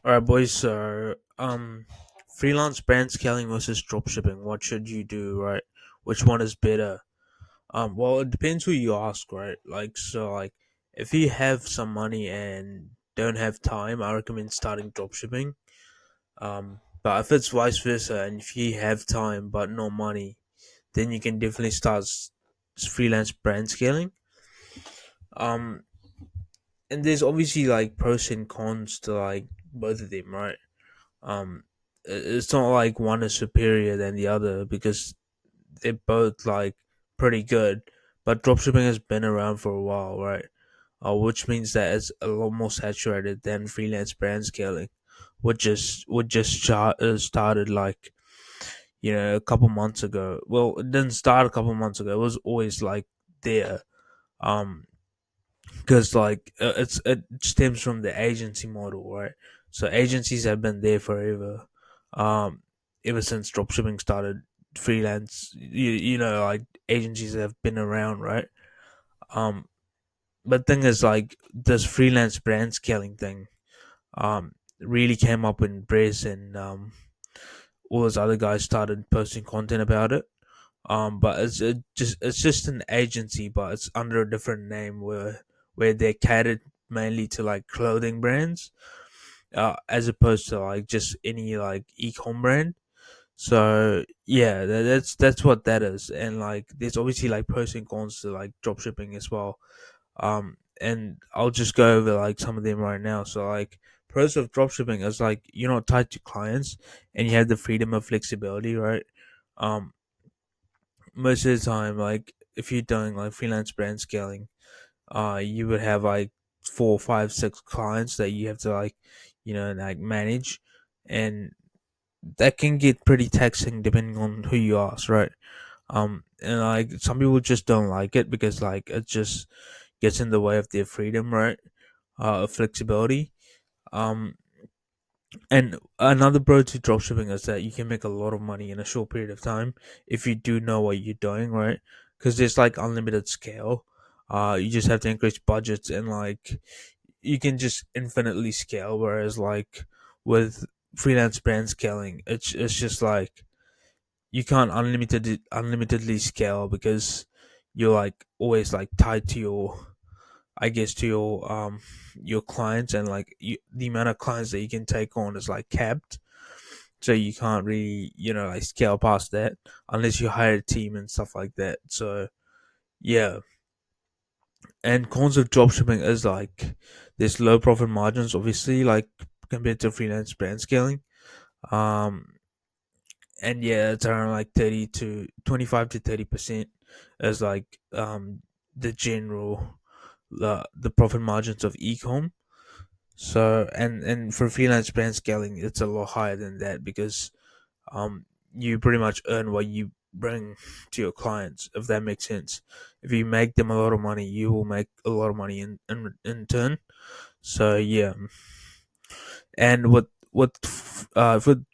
All right, boys. So, freelance brand scaling versus dropshipping. What should you do, right? Which one is better? Well, it depends who you ask, right? If you have some money and don't have time, I recommend starting dropshipping. But if it's vice versa, and if you have time but no money, then you can definitely start freelance brand scaling. Um, and there's obviously like pros and cons to like both of them, right? um it's not like one is superior than the other because they're both like pretty good, but dropshipping has been around for a while, right? Which means that it's a lot more saturated than freelance brand scaling, which just started like a couple months ago. Well, it didn't start a couple months ago, it was always like there. um because it stems from the agency model, right? So agencies have been there forever, um ever since dropshipping started. Freelance, like agencies have been around, right? um but thing is, like, this freelance brand scaling thing really came up in Brace, and all those other guys started posting content about it. But it's just an agency, but it's under a different name, where they're catered mainly to like clothing brands, as opposed to like just any like e-com brand. So yeah, that's what that is. And like there's obviously like pros and cons to like drop shipping as well. And I'll just go over like some of them right now. So like pros of drop shipping is like you're not tied to clients and you have the freedom of flexibility, right? um Most of the time, like if you're doing like freelance brand scaling, you would have like four, five, six clients that you have to like, like manage. And that can get pretty taxing depending on who you ask, right? And like some people just don't like it because like it just gets in the way of their freedom, right? Of flexibility. um and another pro to dropshipping is that you can make a lot of money in a short period of time if you do know what you're doing, right? Because there's like unlimited scale. You just have to increase budgets, and like you can just infinitely scale. Whereas like with freelance brand scaling, it's just like you can't unlimitedly scale because you're like always like tied to your, I guess, to your clients. And like the amount of clients that you can take on is like capped, so you can't really like scale past that unless you hire a team and stuff like that. So yeah. And cons of dropshipping is like there's low profit margins, obviously, like compared to freelance brand scaling. um and yeah, it's around like 30 to 25 to 30% as like the general, the profit margins of ecom. So and for freelance brand scaling, it's a lot higher than that because um you pretty much earn what you bring to your clients, if that makes sense. If you make them a lot of money, you will make a lot of money in turn. So yeah. And with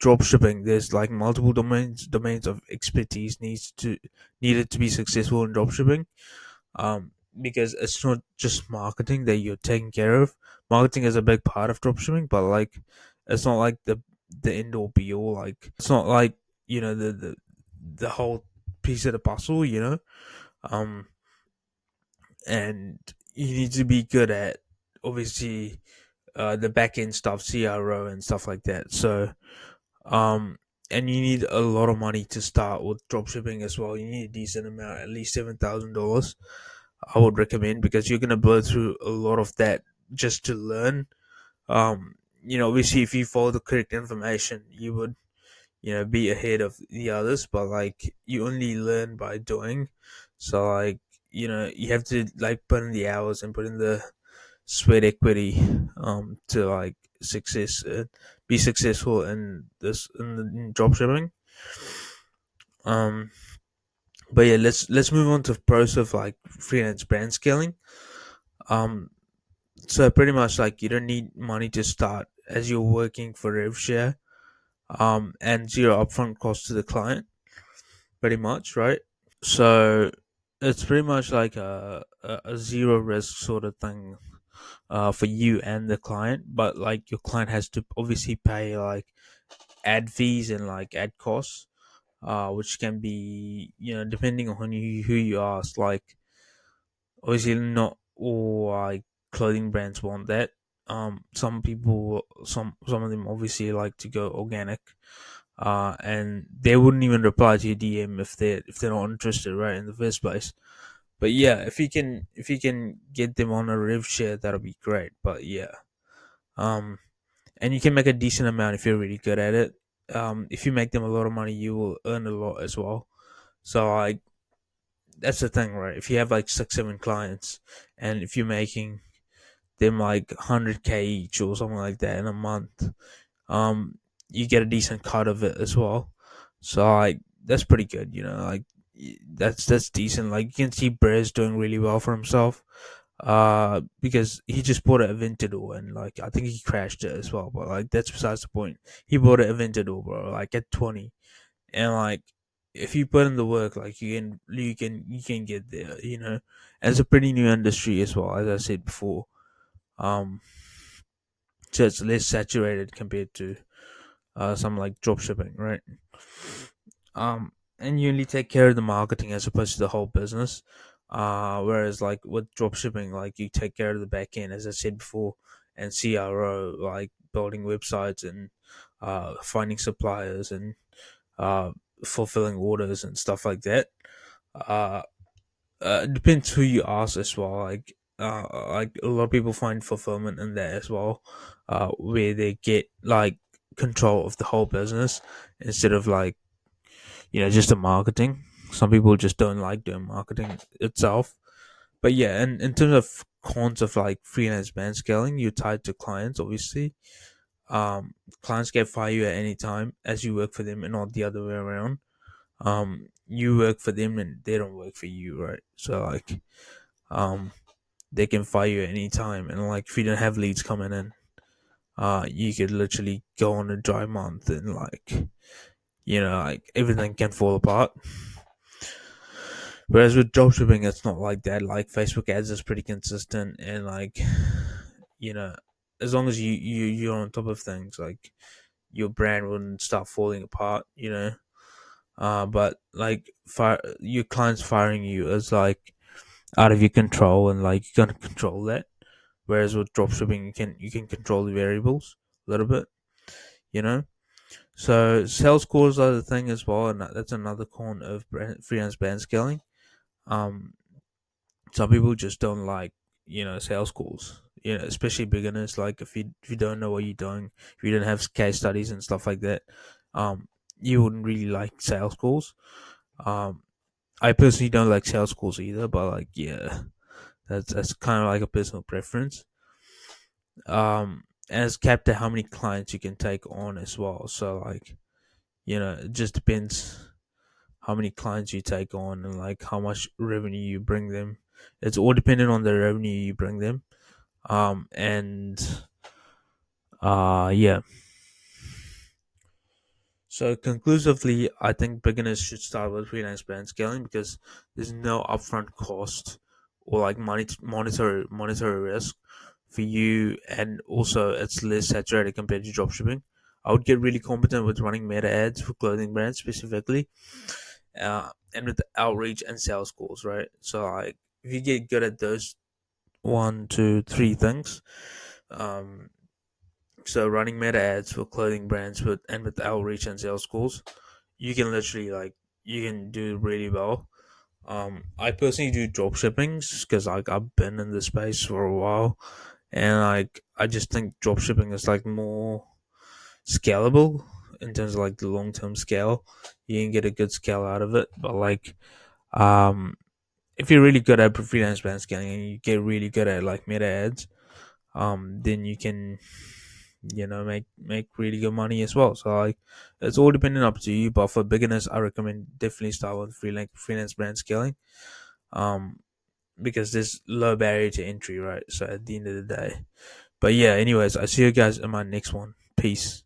drop shipping, there's like multiple domains of expertise needed to be successful in drop shipping. Because it's not just marketing that you're taking care of. Marketing is a big part of dropshipping, but like it's not like the end all be all. Like it's not like the whole piece of the puzzle. Um, and you need to be good at, obviously, the back end stuff, CRO and stuff like that. So um, and you need a lot of money to start with dropshipping as well. You need a decent amount, at least $7,000. I would recommend, because you're gonna blow through a lot of that just to learn. Obviously, if you follow the correct information, you would, be ahead of the others. But like, you only learn by doing. So like, you have to like put in the hours and put in the sweat equity, to like be successful in this in dropshipping. Um, but yeah, let's move on to pros of like freelance brand scaling. Um, So pretty much like you don't need money to start, as you're working for rev share, and zero upfront cost to the client, pretty much, right? So it's pretty much like a zero risk sort of thing. for you and the client, but like your client has to obviously pay like ad fees and like ad costs, which can be, depending on who you ask. Like obviously not all like clothing brands want that. Some people, some of them obviously like to go organic, and they wouldn't even reply to your DM if they're not interested, right, in the first place. But yeah, if you can get them on a rev share, that'll be great. But yeah, um, and you can make a decent amount if you're really good at it. If you make them a lot of money, you will earn a lot as well. So like that's the thing, right? If you have like 6, 7 clients, and if you're making them like 100K each or something like that in a month, um, you get a decent cut of it as well. So like that's pretty good, like that's decent. Like you can see Brez doing really well for himself, because he just bought a Aventador, and like I think he crashed it as well. But like that's besides the point. He bought a Aventador, bro, like at 20, and like if you put in the work, like you can get there. And it's a pretty new industry as well, as I said before. Um, so it's less saturated compared to something like dropshipping, right? And you only take care of the marketing as opposed to the whole business. Whereas like with dropshipping, like you take care of the back end, as I said before, and CRO, like building websites and finding suppliers and uh, fulfilling orders and stuff like that. Uh, it depends who you ask as well. Like a lot of people find fulfillment in that as well, where they get like control of the whole business instead of like just the marketing. Some people just don't like doing marketing itself. But yeah, and in terms of cons of like freelance band scaling, you're tied to clients, obviously. Um, Clients can fire you at any time as you work for them, and not the other way around. You work for them and they don't work for you, right? So like, um, they can fire you at any time, and like if you don't have leads coming in, you could literally go on a dry month, and like like everything can fall apart. Whereas with dropshipping, it's not like that. Like Facebook ads is pretty consistent, and like you know, as long as you're on top of things, like your brand wouldn't start falling apart. But like your clients firing you is like out of your control, and like you can't control that. Whereas with dropshipping, you can control the variables a little bit. You know. So sales calls are the thing as well, and that's another con of freelance brand scaling. Um, some people just don't like sales calls, especially beginners. Like if you don't know what you're doing, if you don't have case studies and stuff like that, um you wouldn't really like sales calls. I personally don't like sales calls either, but like yeah, that's kind of like a personal preference. And it's capped at how many clients you can take on as well, so like it just depends how many clients you take on, and like how much revenue you bring them. It's all dependent on the revenue you bring them. And yeah. So conclusively, I think beginners should start with freelance brand scaling because there's no upfront cost or like monetary risk for you, and also it's less saturated compared to dropshipping. I would get really competent with running meta ads for clothing brands specifically, and with the outreach and sales calls, right? So like if you get good at those 1, 2, 3 things, um, so running meta ads for clothing brands with outreach and sales calls, you can literally like you can do really well. I personally do drop shippings because like I've been in the space for a while, and like I just think drop shipping is like more scalable in terms of like the long term scale. You can get a good scale out of it, but like um if you're really good at freelance brand scaling and you get really good at like meta ads, then you can make really good money as well. So like it's all dependent up to you, but for beginners I recommend definitely start with freelance brand scaling, um because there's low barrier to entry, right? So at the end of the day, but yeah, anyways, I see you guys in my next one. Peace.